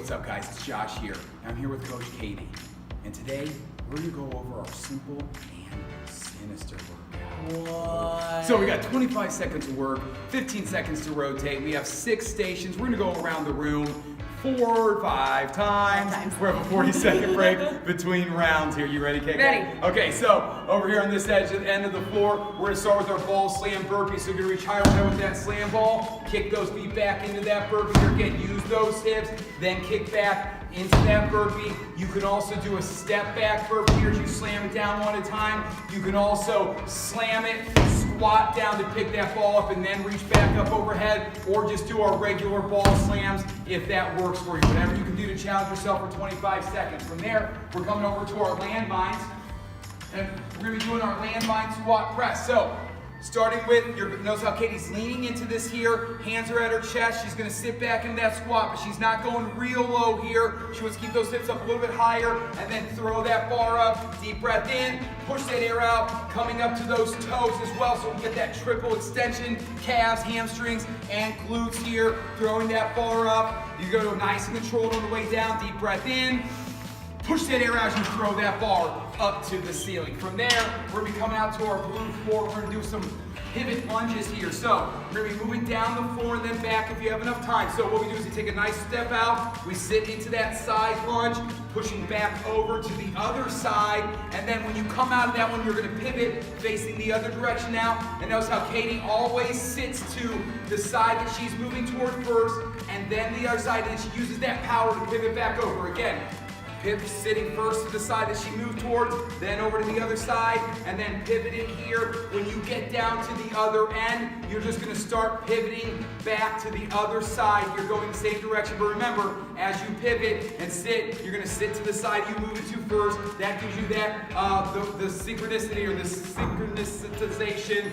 what's up guys? It's Josh here. I'm here with Coach Katie. And today, we're gonna go over our simple and sinister workout. What? So we got 25 seconds of work, 15 seconds to rotate. We have 6 stations. We're gonna go around the room 4 or 5 times. We have a 40-second break between rounds here. You ready, KK? Ready. Okay, so over here on this edge at the end of the floor, we're gonna start with our ball slam burpee. So you're gonna reach higher overhead with that slam ball, kick those feet back into that burpee. Or again, use those hips, then kick back into that burpee. You can also do a step back burpee here as you slam it down one at a time. You can also slam it, squat down to pick that ball up and then reach back up overhead, or just do our regular ball slams if that works for you. Whatever you can do to challenge yourself for 25 seconds. From there, we're coming over to our landmines, and we're gonna be doing our landmine squat press. So, starting with, notice how Katie's leaning into this here, hands are at her chest, she's gonna sit back into that squat, but she's not going real low here. She wants to keep those hips up a little bit higher, and then throw that bar up, deep breath in, push that air out, coming up to those toes as well, so we get that triple extension, calves, hamstrings, and glutes here, throwing that bar up. You go nice and controlled on the way down, deep breath in, push that air out as you throw that bar up to the ceiling. From there, we're gonna be coming out to our blue floor. We're gonna do some pivot lunges here. So we're gonna be moving down the floor and then back if you have enough time. So what we do is we take a nice step out, we sit into that side lunge, pushing back over to the other side, and then when you come out of that one, you're gonna pivot facing the other direction now. And notice how Katie always sits to the side that she's moving toward first, and then the other side, and then she uses that power to pivot back over. Again, sitting first to the side that she moved towards, then over to the other side, and then pivoting here. When you get down to the other end, you're just gonna start pivoting back to the other side. You're going the same direction, but remember, as you pivot and sit, you're gonna sit to the side you move it to first. That gives you that, the synchronicity or the synchronization.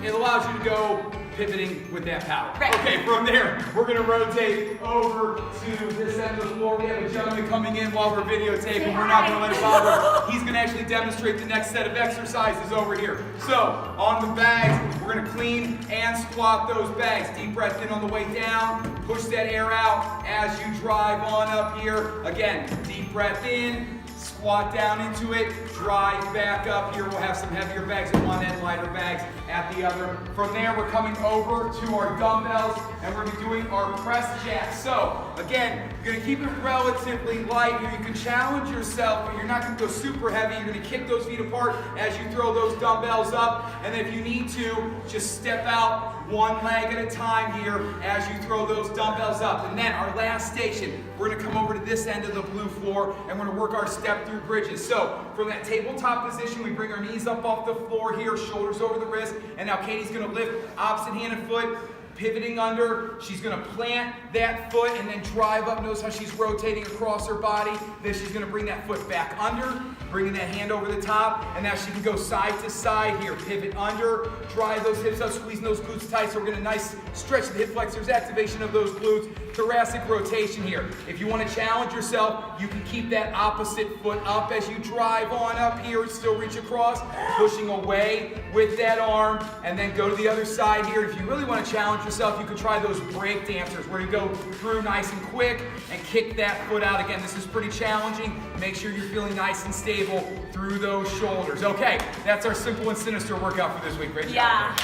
It allows you to go pivoting with that power. Right. Okay, from there, we're gonna rotate over to this end of the floor. We have a gentleman coming in while we're videotaping. We're not gonna let him bother. He's gonna actually demonstrate the next set of exercises over here. So, on the bags, we're gonna clean and squat those bags. Deep breath in on the way down. Push that air out as you drive on up here. Again, deep breath in. Squat down into it, drive back up here. We'll have some heavier bags at one end, lighter bags at the other. From there, we're coming over to our dumbbells, and we're gonna be doing our press jacks. So, again, you're gonna keep it relatively light here. You can challenge yourself, but you're not gonna go super heavy. You're gonna kick those feet apart as you throw those dumbbells up, and if you need to, just step out one leg at a time here as you throw those dumbbells up. And then our last station, we're gonna come over to this end of the blue floor, and we're gonna work our step through bridges. So from that tabletop position, we bring our knees up off the floor here, shoulders over the wrist, and now Katie's gonna lift opposite hand and foot, pivoting under. She's gonna plant that foot and then drive up. Notice how she's rotating across her body. Then she's gonna bring that foot back under, bringing that hand over the top, and now she can go side to side here. Pivot under, drive those hips up, squeezing those glutes tight. So we're gonna nice stretch the hip flexors, activation of those glutes, thoracic rotation here. If you wanna challenge yourself, you can keep that opposite foot up as you drive on up here, still reach across, pushing away with that arm, and then go to the other side here. If you really wanna challenge yourself, you can try those break dancers where you go through nice and quick and kick that foot out. Again, this is pretty challenging. Make sure you're feeling nice and stable through those shoulders. Okay, that's our simple and sinister workout for this week. Great job. Yeah.